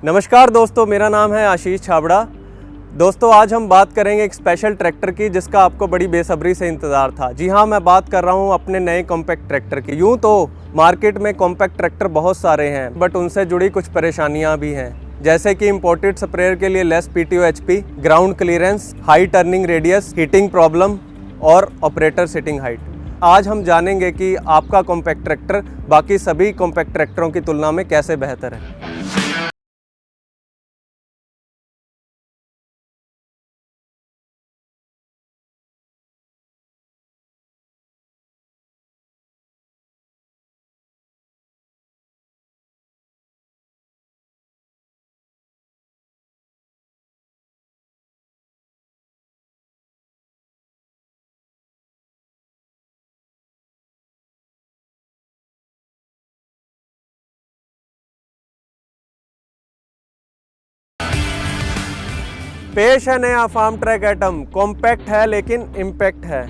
नमस्कार दोस्तों, मेरा नाम है आशीष छाबड़ा। दोस्तों, आज हम बात करेंगे एक स्पेशल ट्रैक्टर की जिसका आपको बड़ी बेसब्री से इंतज़ार था। जी हाँ, मैं बात कर रहा हूँ अपने नए कॉम्पैक्ट ट्रैक्टर की। यूँ तो मार्केट में कॉम्पैक्ट ट्रैक्टर बहुत सारे हैं, बट उनसे जुड़ी कुछ परेशानियाँ भी हैं, जैसे कि इंपोर्टेड स्प्रेयर के लिए less PTO HP, ground clearance, high turning radius, heating problem और ऑपरेटर सिटिंग हाइट। आज हम जानेंगे कि आपका कॉम्पैक्ट ट्रैक्टर बाकी सभी कॉम्पैक्ट ट्रैक्टरों की तुलना में कैसे बेहतर है। पेश है नया फार्म ट्रैक एटम। कॉम्पैक्ट है लेकिन इम्पैक्ट है।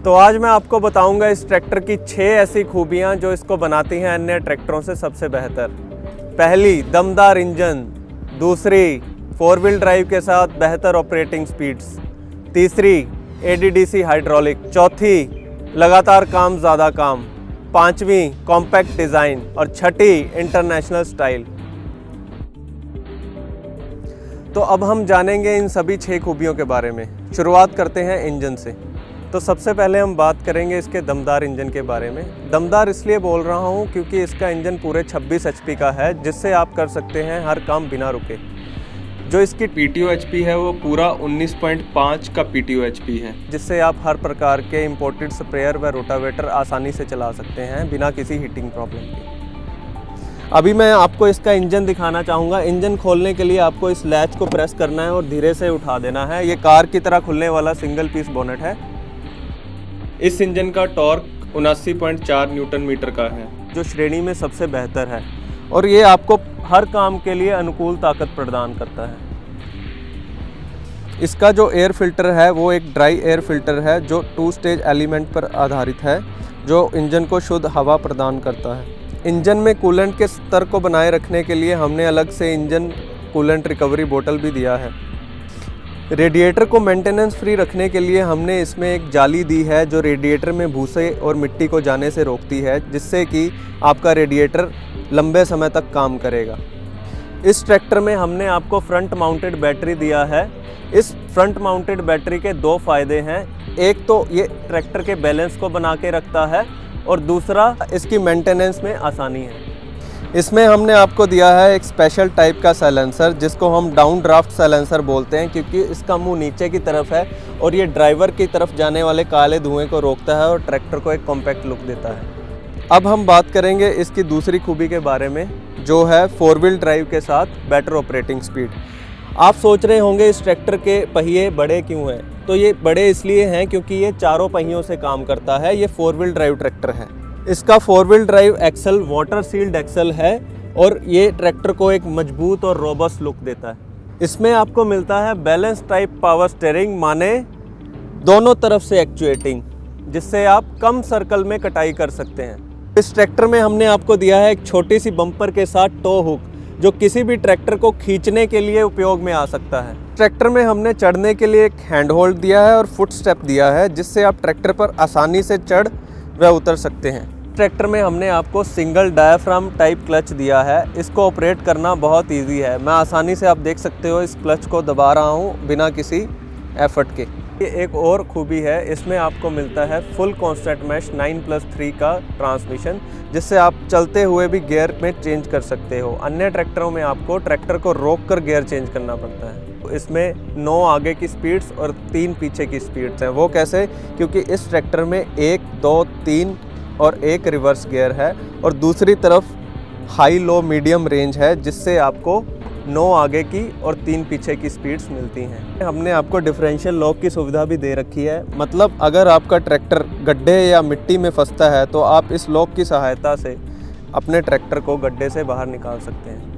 तो आज मैं आपको बताऊंगा इस ट्रैक्टर की 6 ऐसी खूबियां जो इसको बनाती हैं अन्य ट्रैक्टरों से सबसे बेहतर। पहली, दमदार इंजन। दूसरी, 4 व्हील ड्राइव के साथ बेहतर ऑपरेटिंग स्पीड्स। तीसरी, ADDC हाइड्रोलिक। चौथी, लगातार काम ज़्यादा काम। पांचवी, कॉम्पैक्ट डिज़ाइन। और छठी, इंटरनेशनल स्टाइल। तो अब हम जानेंगे इन सभी 6 खूबियों के बारे में। शुरुआत करते हैं इंजन से। तो सबसे पहले हम बात करेंगे इसके दमदार इंजन के बारे में। दमदार इसलिए बोल रहा हूँ क्योंकि इसका इंजन पूरे 26 HP का है, जिससे आप कर सकते हैं हर काम बिना रुके। जो इसकी PTO HP है वो पूरा 19.5 का PTO HP है, जिससे आप हर प्रकार के इंपोर्टेड स्प्रेयर व रोटावेटर आसानी से चला सकते हैं बिना किसी हीटिंग प्रॉब्लम के। अभी मैं आपको इसका इंजन दिखाना चाहूँगा। इंजन खोलने के लिए आपको इस लैच को प्रेस करना है और धीरे से उठा देना है। ये कार की तरह खुलने वाला सिंगल पीस बोनेट है। इस इंजन का टॉर्क 79.4 न्यूटन मीटर का है, जो श्रेणी में सबसे बेहतर है, और ये आपको हर काम के लिए अनुकूल ताकत प्रदान करता है। इसका जो एयर फिल्टर है वो एक ड्राई एयर फिल्टर है जो 2 स्टेज एलिमेंट पर आधारित है, जो इंजन को शुद्ध हवा प्रदान करता है। इंजन में कूलेंट के स्तर को बनाए रखने के लिए हमने अलग से इंजन कूलेंट रिकवरी बोतल भी दिया है। रेडिएटर को मेंटेनेंस फ्री रखने के लिए हमने इसमें एक जाली दी है जो रेडिएटर में भूसे और मिट्टी को जाने से रोकती है, जिससे कि आपका रेडिएटर लंबे समय तक काम करेगा। इस ट्रैक्टर में हमने आपको फ्रंट माउंटेड बैटरी दिया है। इस फ्रंट माउंटेड बैटरी के 2 फ़ायदे हैं। एक तो ये ट्रैक्टर के बैलेंस को बना के रखता है, और दूसरा इसकी मेंटेनेंस में आसानी है। इसमें हमने आपको दिया है एक स्पेशल टाइप का साइलेंसर, जिसको हम डाउन ड्राफ्ट साइलेंसर बोलते हैं, क्योंकि इसका मुंह नीचे की तरफ है और ये ड्राइवर की तरफ जाने वाले काले धुएं को रोकता है और ट्रैक्टर को एक कॉम्पैक्ट लुक देता है। अब हम बात करेंगे इसकी दूसरी खूबी के बारे में, जो है 4 व्हील ड्राइव के साथ बेटर ऑपरेटिंग स्पीड। आप सोच रहे होंगे इस ट्रैक्टर के पहिए बड़े क्यों हैं? तो ये बड़े इसलिए हैं क्योंकि ये 4 पहियों से काम करता है। ये 4 व्हील ड्राइव ट्रैक्टर है। इसका 4 wheel drive axle water sealed axle है, और ये ट्रैक्टर को एक मजबूत और रोबस्ट लुक देता है। इसमें आपको मिलता है बैलेंस टाइप पावर स्टीयरिंग, माने दोनों तरफ से एक्चुएटिंग, जिससे आप कम सर्कल में कटाई कर सकते हैं। इस ट्रैक्टर में हमने आपको दिया है एक छोटी सी बम्पर के साथ टो हुक, जो किसी भी ट्रैक्टर को खींचने के लिए उपयोग में आ सकता है। ट्रैक्टर में हमने चढ़ने के लिए एक हैंड होल्ड दिया है और फुट स्टेप दिया है, जिससे आप ट्रैक्टर पर आसानी से चढ़ व उतर सकते हैं। ट्रैक्टर में हमने आपको सिंगल डायाफ्राम टाइप क्लच दिया है। इसको ऑपरेट करना बहुत इजी है। मैं आसानी से, आप देख सकते हो, इस क्लच को दबा रहा हूँ बिना किसी एफर्ट के। ये एक और खूबी है, इसमें आपको मिलता है फुल कांस्टेंट मैश 9+3 का ट्रांसमिशन, जिससे आप चलते हुए भी गियर में चेंज कर सकते हो। अन्य ट्रैक्टरों में आपको ट्रैक्टर को रोक कर गियर चेंज करना पड़ता है। इसमें 9 आगे की स्पीड्स और 3 पीछे की स्पीड्स हैं। वो कैसे? क्योंकि इस ट्रैक्टर में 1, 2, 3 और 1 रिवर्स गियर है, और दूसरी तरफ हाई लो मीडियम रेंज है, जिससे आपको 9 आगे की और 3 पीछे की स्पीड्स मिलती हैं। हमने आपको डिफरेंशियल लॉक की सुविधा भी दे रखी है। मतलब अगर आपका ट्रैक्टर गड्ढे या मिट्टी में फंसता है तो आप इस लॉक की सहायता से अपने ट्रैक्टर को गड्ढे से बाहर निकाल सकते हैं।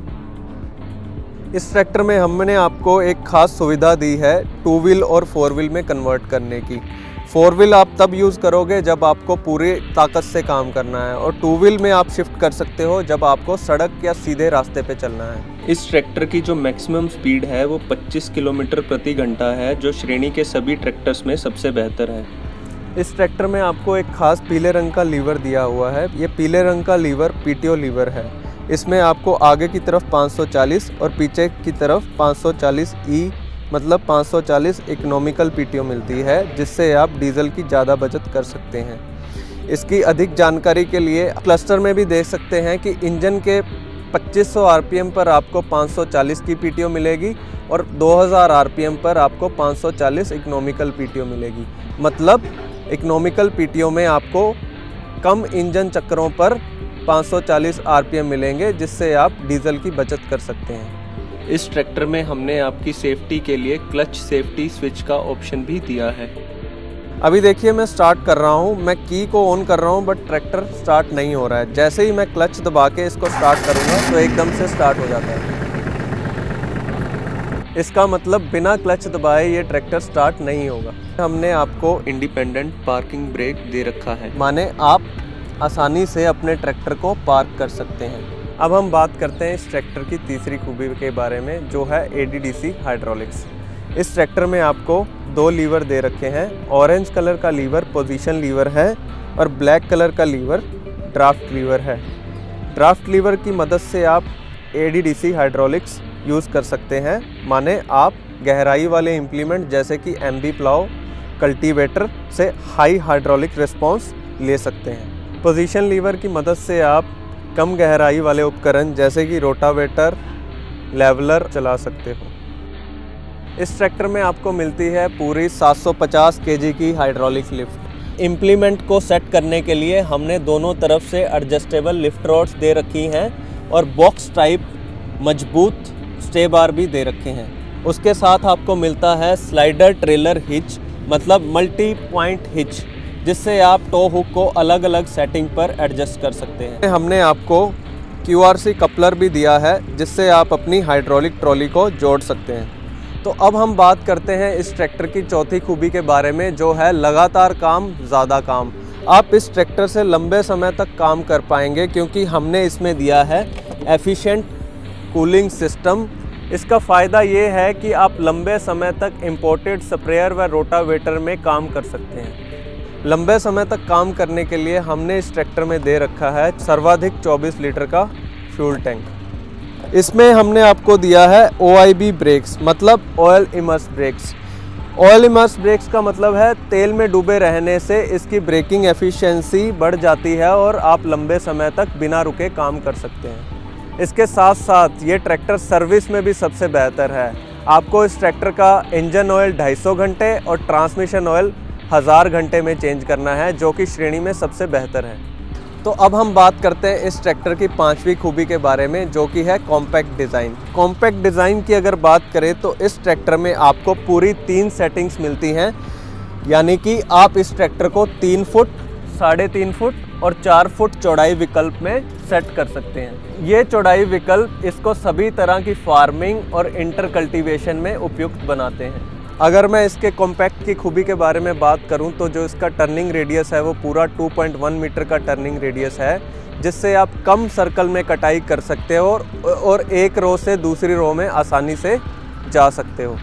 इस ट्रैक्टर में हमने आपको एक ख़ास सुविधा दी है 2 व्हील और 4 व्हील में कन्वर्ट करने की। 4 व्हील आप तब यूज़ करोगे जब आपको पूरी ताकत से काम करना है, और 2 व्हील में आप शिफ्ट कर सकते हो जब आपको सड़क या सीधे रास्ते पे चलना है। इस ट्रैक्टर की जो मैक्सिमम स्पीड है वो 25 किलोमीटर प्रति घंटा है, जो श्रेणी के सभी ट्रैक्टर्स में सबसे बेहतर है। इस ट्रैक्टर में आपको एक खास पीले रंग का लीवर दिया हुआ है। ये पीले रंग का लीवर पीटीओ लीवर है। इसमें आपको आगे की तरफ 540 और पीछे की तरफ 540 ई मतलब 540 इकोनॉमिकल पीटीओ मिलती है, जिससे आप डीजल की ज़्यादा बचत कर सकते हैं। इसकी अधिक जानकारी के लिए क्लस्टर में भी देख सकते हैं कि इंजन के 2500 आरपीएम पर आपको 540 की पीटीओ मिलेगी और 2000 आरपीएम पर आपको 540 इकोनॉमिकल पीटीओ मिलेगी। मतलब इकोनॉमिकल पीटीओ में आपको कम इंजन चक्रों पर 540 आरपीएम मिलेंगे, जिससे आप डीजल की बचत कर सकते हैं। इस ट्रैक्टर में हमने आपकी सेफ्टी के लिए क्लच सेफ्टी स्विच का ऑप्शन भी दिया है। अभी देखिए मैं स्टार्ट कर रहा हूँ, मैं की को ऑन कर रहा हूँ बट ट्रैक्टर स्टार्ट नहीं हो रहा है। जैसे ही मैं क्लच दबा के इसको स्टार्ट करूँगा तो एकदम से स्टार्ट हो जाता है। इसका मतलब बिना क्लच दबाए ये ट्रैक्टर स्टार्ट नहीं होगा। हमने आपको इंडिपेंडेंट पार्किंग ब्रेक दे रखा है, माने आप आसानी से अपने ट्रैक्टर को पार्क कर सकते हैं। अब हम बात करते हैं इस ट्रैक्टर की तीसरी खूबी के बारे में, जो है ADDC हाइड्रोलिक्स। इस ट्रैक्टर में आपको 2 लीवर दे रखे हैं। ऑरेंज कलर का लीवर पोजीशन लीवर है और ब्लैक कलर का लीवर ड्राफ्ट लीवर है। ड्राफ्ट लीवर की मदद से आप ADDC हाइड्रोलिक्स यूज़ कर सकते हैं, माने आप गहराई वाले इम्प्लीमेंट जैसे कि MB प्लाव, कल्टीवेटर से हाई हाइड्रोलिक रिस्पॉन्स ले सकते हैं। पोजीशन लीवर की मदद से आप कम गहराई वाले उपकरण जैसे कि रोटावेटर, लेवलर चला सकते हो। इस ट्रैक्टर में आपको मिलती है पूरी 750 केजी की हाइड्रोलिक लिफ्ट। इम्प्लीमेंट को सेट करने के लिए हमने दोनों तरफ से एडजस्टेबल लिफ्ट रॉड्स दे रखी हैं और बॉक्स टाइप मजबूत स्टे बार भी दे रखे हैं। उसके साथ आपको मिलता है स्लाइडर ट्रेलर हिच मतलब मल्टी पॉइंट हिच, जिससे आप टो हुक को अलग अलग सेटिंग पर एडजस्ट कर सकते हैं। हमने आपको QRC कपलर भी दिया है, जिससे आप अपनी हाइड्रोलिक ट्रॉली को जोड़ सकते हैं। तो अब हम बात करते हैं इस ट्रैक्टर की चौथी खूबी के बारे में, जो है लगातार काम ज़्यादा काम। आप इस ट्रैक्टर से लंबे समय तक काम कर पाएंगे, क्योंकि हमने इसमें दिया है एफिशिएंट कूलिंग सिस्टम। इसका फ़ायदा ये है कि आप लंबे समय तक इम्पोर्टेड स्प्रेयर व रोटावेटर में काम कर सकते हैं। लंबे समय तक काम करने के लिए हमने इस ट्रैक्टर में दे रखा है सर्वाधिक 24 लीटर का फ्यूल टैंक। इसमें हमने आपको दिया है OIB ब्रेक्स मतलब oil immerse brakes. Oil immerse brakes का मतलब है तेल में डूबे रहने से इसकी ब्रेकिंग एफिशिएंसी बढ़ जाती है और आप लंबे समय तक बिना रुके काम कर सकते हैं। इसके साथ साथ ये ट्रैक्टर सर्विस में भी सबसे बेहतर है। आपको इस ट्रैक्टर का इंजन ऑयल 250 घंटे और ट्रांसमिशन ऑयल 1000 घंटे में चेंज करना है, जो कि श्रेणी में सबसे बेहतर है। तो अब हम बात करते हैं इस ट्रैक्टर की 5वीं खूबी के बारे में, जो कि है कॉम्पैक्ट डिज़ाइन। कॉम्पैक्ट डिज़ाइन की अगर बात करें तो इस ट्रैक्टर में आपको पूरी 3 सेटिंग्स मिलती हैं, यानी कि आप इस ट्रैक्टर को 3 फुट, 3.5 फुट और 4 फुट चौड़ाई विकल्प में सेट कर सकते हैं। ये चौड़ाई विकल्प इसको सभी तरह की फार्मिंग और इंटर कल्टीवेशन में उपयुक्त बनाते हैं। अगर मैं इसके कॉम्पैक्ट की खूबी के बारे में बात करूं तो जो इसका टर्निंग रेडियस है वो पूरा 2.1 मीटर का टर्निंग रेडियस है, जिससे आप कम सर्कल में कटाई कर सकते हो और एक रो से दूसरी रो में आसानी से जा सकते हो।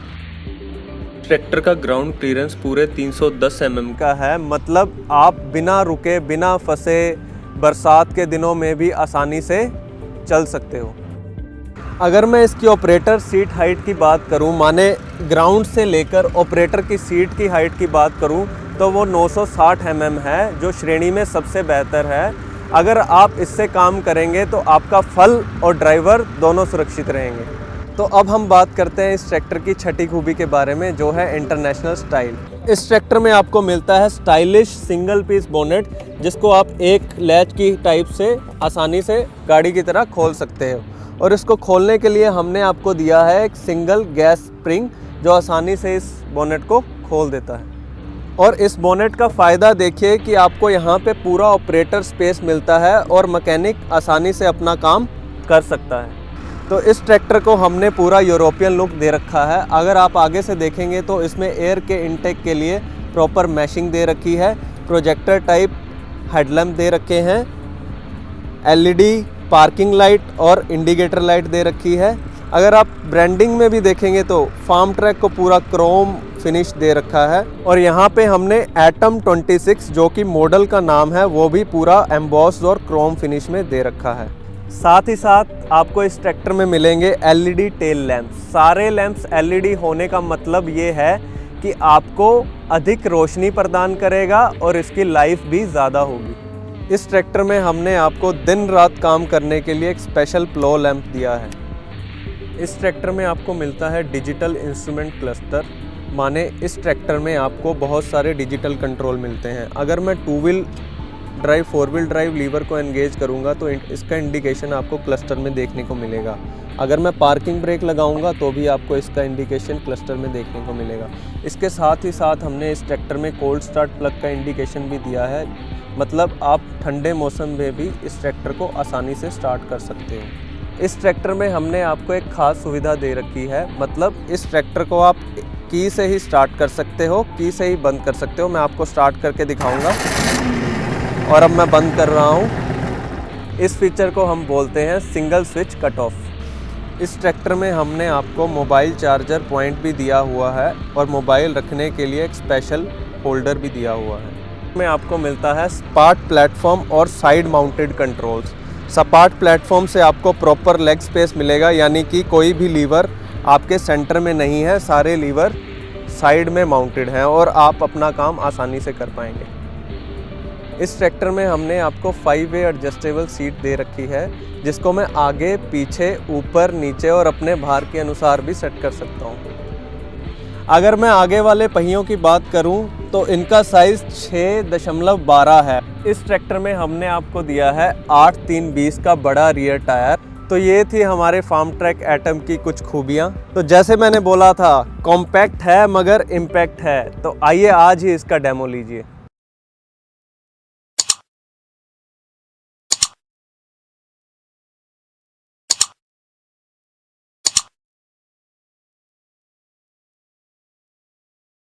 ट्रैक्टर का ग्राउंड क्लियरेंस पूरे 310 mm का है, मतलब आप बिना रुके बिना फंसे बरसात के दिनों में भी आसानी से चल सकते हो। अगर मैं इसकी ऑपरेटर सीट हाइट की बात करूं, माने ग्राउंड से लेकर ऑपरेटर की सीट की हाइट की बात करूं, तो वो 960 mm है, जो श्रेणी में सबसे बेहतर है। अगर आप इससे काम करेंगे तो आपका फल और ड्राइवर दोनों सुरक्षित रहेंगे। तो अब हम बात करते हैं इस ट्रैक्टर की 6ठी खूबी के बारे में, जो है इंटरनेशनल स्टाइल। इस ट्रैक्टर में आपको मिलता है स्टाइलिश सिंगल पीस बोनेट, जिसको आप एक लैच की टाइप से आसानी से गाड़ी की तरह खोल सकते हो। और इसको खोलने के लिए हमने आपको दिया है एक सिंगल गैस स्प्रिंग, जो आसानी से इस बोनेट को खोल देता है। और इस बोनेट का फ़ायदा देखिए कि आपको यहाँ पे पूरा ऑपरेटर स्पेस मिलता है और मैकेनिक आसानी से अपना काम कर सकता है। तो इस ट्रैक्टर को हमने पूरा यूरोपियन लुक दे रखा है। अगर आप आगे से देखेंगे तो इसमें एयर के इनटेक के लिए प्रॉपर मैशिंग दे रखी है, प्रोजेक्टर टाइप हेडलैम्प दे रखे हैं, एलईडी पार्किंग लाइट और इंडिकेटर लाइट दे रखी है। अगर आप ब्रांडिंग में भी देखेंगे तो फार्म ट्रैक को पूरा क्रोम फिनिश दे रखा है। और यहाँ पे हमने एटम 26 जो कि मॉडल का नाम है वो भी पूरा एम्बॉस्ड और क्रोम फिनिश में दे रखा है। साथ ही साथ आपको इस ट्रैक्टर में मिलेंगे एलईडी टेल लैंप्स। सारे लैंप्स एलईडी होने का मतलब ये है कि आपको अधिक रोशनी प्रदान करेगा और इसकी लाइफ भी ज़्यादा होगी। इस ट्रैक्टर में हमने आपको दिन रात काम करने के लिए एक स्पेशल प्लो लैंप दिया है। इस ट्रैक्टर में आपको मिलता है डिजिटल इंस्ट्रूमेंट क्लस्टर, माने इस ट्रैक्टर में आपको बहुत सारे डिजिटल कंट्रोल मिलते हैं। अगर मैं 2 wheel drive 4 wheel drive lever को एंगेज करूंगा तो इसका इंडिकेशन आपको क्लस्टर में देखने को मिलेगा। अगर मैं पार्किंग ब्रेक लगाऊंगा तो भी आपको इसका इंडिकेशन क्लस्टर में देखने को मिलेगा। इसके साथ ही साथ हमने इस ट्रैक्टर में कोल्ड स्टार्ट प्लग का इंडिकेशन भी दिया है, मतलब आप ठंडे मौसम में भी इस ट्रैक्टर को आसानी से स्टार्ट कर सकते हो। इस ट्रैक्टर में हमने आपको एक ख़ास सुविधा दे रखी है, मतलब इस ट्रैक्टर को आप की से ही स्टार्ट कर सकते हो, की से ही बंद कर सकते हो। मैं आपको स्टार्ट करके दिखाऊंगा और अब मैं बंद कर रहा हूँ। इस फीचर को हम बोलते हैं सिंगल स्विच कट ऑफ। इस ट्रैक्टर में हमने आपको मोबाइल चार्जर पॉइंट भी दिया हुआ है और मोबाइल रखने के लिए एक स्पेशल होल्डर भी दिया हुआ है। में आपको मिलता है सपाट प्लेटफॉर्म और साइड माउंटेड कंट्रोल्स। सपाट प्लेटफॉर्म से आपको प्रॉपर लेग स्पेस मिलेगा, यानी कि कोई भी लीवर आपके सेंटर में नहीं है, सारे लीवर साइड में माउंटेड हैं और आप अपना काम आसानी से कर पाएंगे। इस ट्रैक्टर में हमने आपको 5 वे एडजस्टेबल सीट दे रखी है, जिसको मैं आगे पीछे ऊपर नीचे और अपने भार के अनुसार भी सेट कर सकता हूँ। अगर मैं आगे वाले पहियों की बात करूं तो इनका साइज़ 6.12 है। इस ट्रैक्टर में हमने आपको दिया है 8-3-20 का बड़ा रियर टायर। तो ये थी हमारे फार्म ट्रैक एटम की कुछ खूबियां। तो जैसे मैंने बोला था, कॉम्पैक्ट है मगर इम्पैक्ट है, तो आइए आज ही इसका डेमो लीजिए।